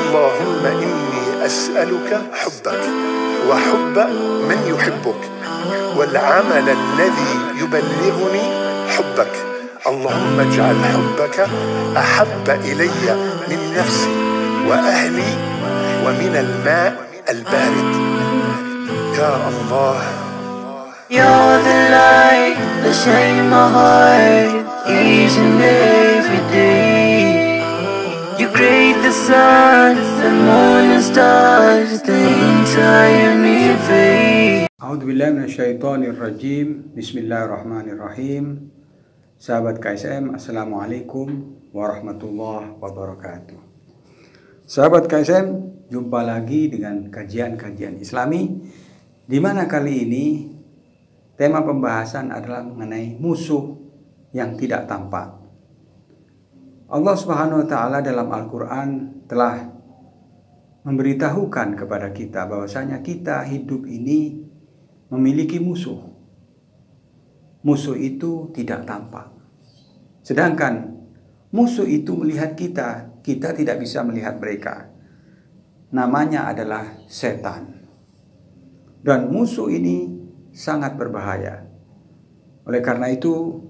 Allahumma inni as'aluka hubbak wa hubba man yuhibbuk wal amal alladhi yuballighuni hubbak. Allahumma ij'al hubbaka ahabba ilayya min nafsi wa ahli wa min al-ma' al-barid. Ya Allah, You're the light that shine my heart each and every day. You create the sun, the moon, and stars, the entire universe. A'udzubillahi minasyaitonirrajim. Bismillahirrahmanirrahim. Sahabat KSM, Assalamualaikum warahmatullahi wabarakatuh. Sahabat KSM, jumpa lagi dengan kajian-kajian Islami, di mana kali ini tema pembahasan adalah mengenai musuh yang tidak tampak. Allah Subhanahu wa taala dalam Al-Qur'an telah memberitahukan kepada kita bahwasanya kita hidup ini memiliki musuh. Musuh itu tidak tampak. Sedangkan musuh itu melihat kita, kita tidak bisa melihat mereka. Namanya adalah setan. Dan musuh ini sangat berbahaya. Oleh karena itu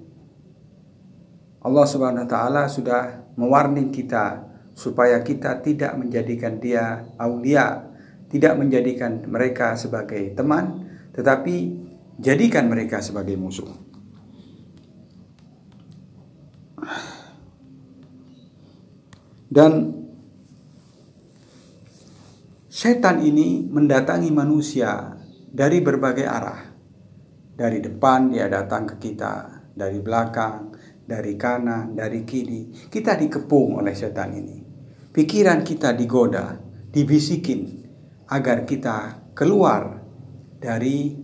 Allah Subhanahu wa taala sudah mewarning kita supaya kita tidak menjadikan dia aulia, tidak menjadikan mereka sebagai teman, tetapi jadikan mereka sebagai musuh. Dan setan ini mendatangi manusia dari berbagai arah. Dari depan dia datang ke kita, dari belakang, dari kanan, dari kiri. Kita dikepung oleh setan ini. Pikiran kita digoda, dibisikin agar kita keluar dari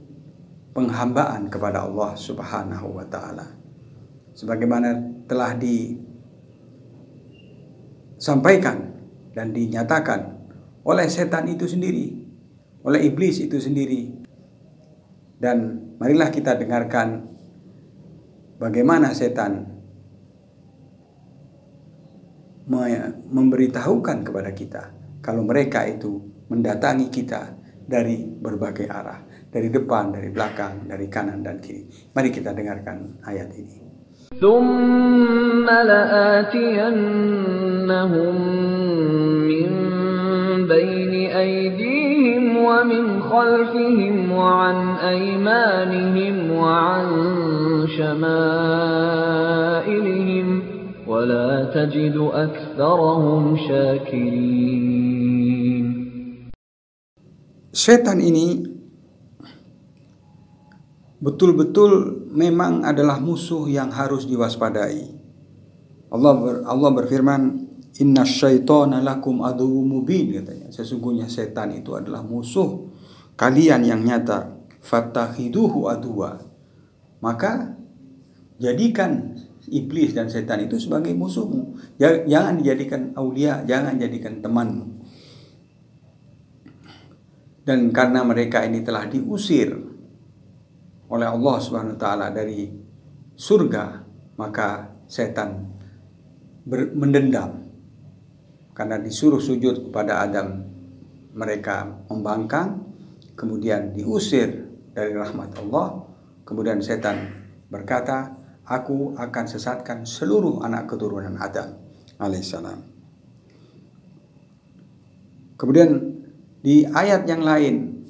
penghambaan kepada Allah Subhanahu wa taala. Sebagaimana telah disampaikan dan dinyatakan oleh setan itu sendiri, oleh iblis itu sendiri. Dan marilah kita dengarkan bagaimana setan memberitahukan kepada kita kalau mereka itu mendatangi kita dari berbagai arah, dari depan, dari belakang, dari kanan dan kiri. Mari kita dengarkan ayat ini. ثم لآتينهم من بين أيديهم ومن خلفهم وعن أيمانهم وعن شمائلهم ولا تجد أكثرهم شاكرين. Setan ini betul-betul memang adalah musuh yang harus diwaspadai. Allah berfirman, "Inna syaitana lakum aduwwum mubin," katanya. Sesungguhnya setan itu adalah musuh kalian yang nyata. Fattakhiduhu aduwa. Maka jadikan iblis dan setan itu sebagai musuhmu. Jangan dijadikan aulia, jangan jadikan temanmu. Dan karena mereka ini telah diusir oleh Allah Subhanahu wa taala dari surga, maka setan mendendam. Karena disuruh sujud kepada Adam, mereka membangkang, kemudian diusir dari rahmat Allah. Kemudian setan berkata, "Aku akan sesatkan seluruh anak keturunan Adam alaihissalam." Kemudian di ayat yang lain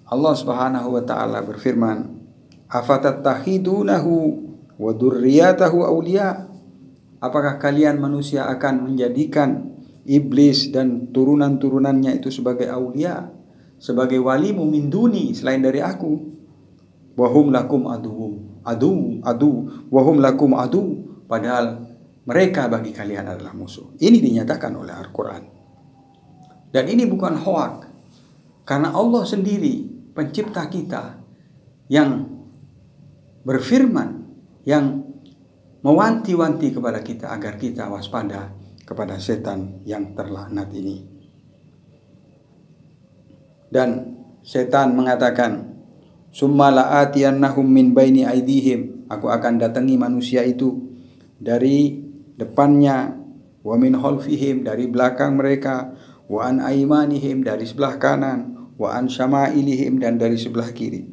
Allah Subhanahu wa taala berfirman, "Afatattakhidunahu wa dzurriyyatahu awliya?" Apakah kalian manusia akan menjadikan iblis dan turunan-turunannya itu sebagai aulia, sebagai walimu min duni, selain dari aku? Wa hum lakum adu, padahal mereka bagi kalian adalah musuh. Ini dinyatakan oleh Al-Qur'an. Dan ini bukan hoak, karena Allah sendiri pencipta kita yang berfirman, yang mewanti-wanti kepada kita agar kita waspada kepada setan yang terlaknat ini. Dan setan mengatakan, "Summa la'atiyannahum min baini aydihim." Aku akan datangi manusia itu dari depannya, wa min khalfihim, dari belakang mereka, wa an aimanihim, dari sebelah kanan, wa an syama'ilihim, dan dari sebelah kiri.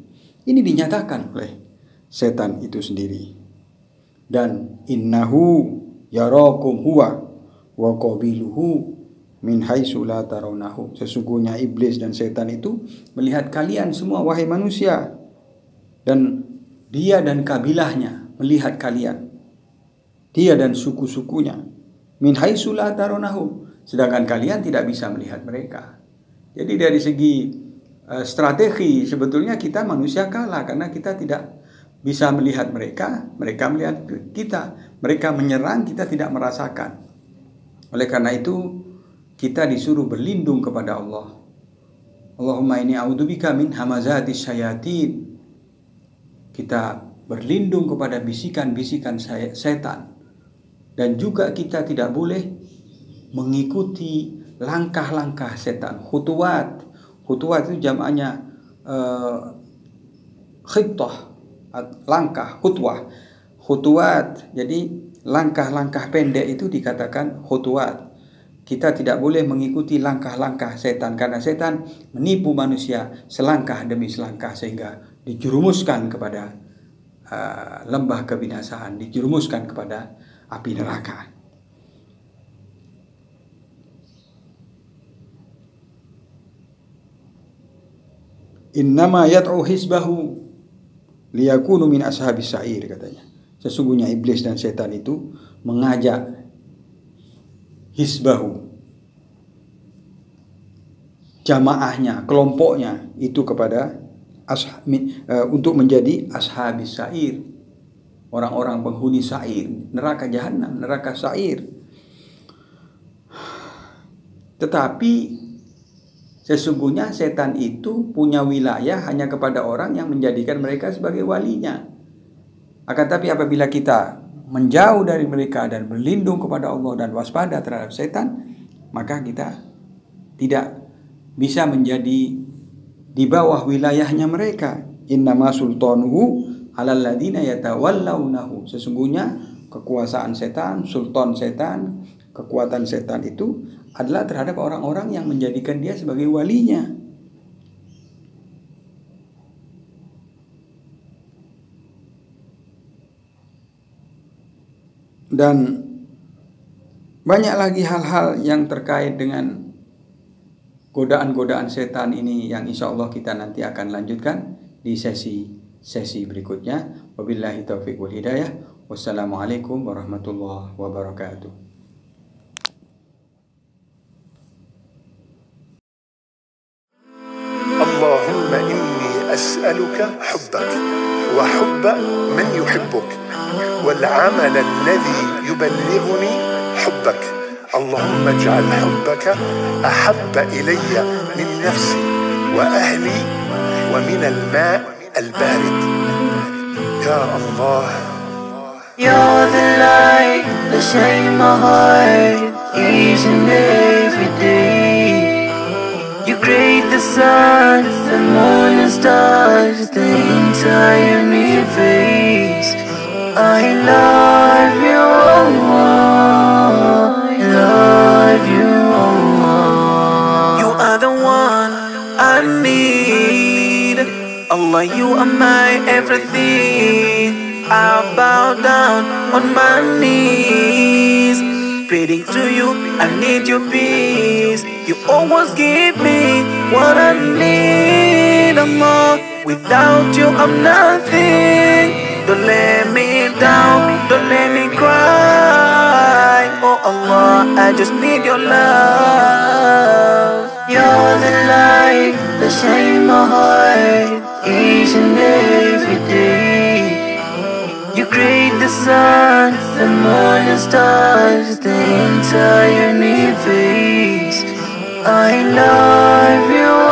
Ini dinyatakan oleh setan itu sendiri. Dan innahu yarakum huwa wa qabiluhu min haitsu la tarawnahu. Sesungguhnya iblis dan setan itu melihat kalian semua wahai manusia, dan dia dan kabilahnya melihat kalian, dia dan suku-sukunya, min haitsu la tarawnahu, sedangkan kalian tidak bisa melihat mereka. Jadi dari segi strategi sebetulnya kita manusia kalah, karena kita tidak bisa melihat mereka, mereka melihat kita, mereka menyerang, kita tidak merasakan. Oleh karena itu kita disuruh berlindung kepada Allah. Allahumma inni a'udzubika min hamazatis syayatin. Kita berlindung kepada bisikan-bisikan setan. Dan juga kita tidak boleh mengikuti langkah-langkah setan. Khutuwat itu jamaknya khittah, langkah, khutuwat. Jadi langkah-langkah pendek itu dikatakan khutuwat. Kita tidak boleh mengikuti langkah-langkah setan, karena setan menipu manusia selangkah demi selangkah sehingga dijerumuskan kepada lembah kebinasaan, dijerumuskan kepada api neraka. Innama yad'u hisbahu liyakunu min ashabis sa'ir, katanya. Sesungguhnya iblis dan setan itu mengajak hisbahu, jamaahnya, kelompoknya itu kepada untuk menjadi ashabis sa'ir, orang-orang penghuni sa'ir, neraka jahanam, neraka sa'ir. Tetapi sesungguhnya setan itu punya wilayah hanya kepada orang yang menjadikan mereka sebagai walinya. Akan tapi apabila kita menjauh dari mereka dan berlindung kepada Allah dan waspada terhadap setan, maka kita tidak bisa menjadi di bawah wilayahnya mereka. Innama sultanuhu 'alal ladzina yatawallawnahu. Sesungguhnya kekuasaan setan, sultan setan, kekuatan setan itu adalah terhadap orang-orang yang menjadikan dia sebagai walinya. Dan banyak lagi hal-hal yang terkait dengan godaan-godaan setan ini yang insya Allah kita nanti akan lanjutkan di sesi berikutnya. Wabillahi taufiq wal hidayah. Wassalamualaikum warahmatullahi wabarakatuh. Allahumma inni as'aluka hubbak wa hubba man yuhibbuk wal 'amal alladhi yuballighuni hubbak. Allahumma ij'al hubbaka ahabba ilayya min nafsi wa ahli wa min al-ma' al-barid. Ya Allah, you're the light that shines my heart each and every day. You create the sun, the moon and stars, the entire universe. I love you, Allah. I love you, Allah. You are the one I need. Allah, you are my everything. I bow down on my knees, pleading to you, I need your peace. You always give me what I need, Allah. Without you I'm nothing. Don't let me down, don't let me cry. Oh Allah, I just need your love. You're the light that shines my heart each and every day. You create the sun, the moon and stars, the entire universe. I love you.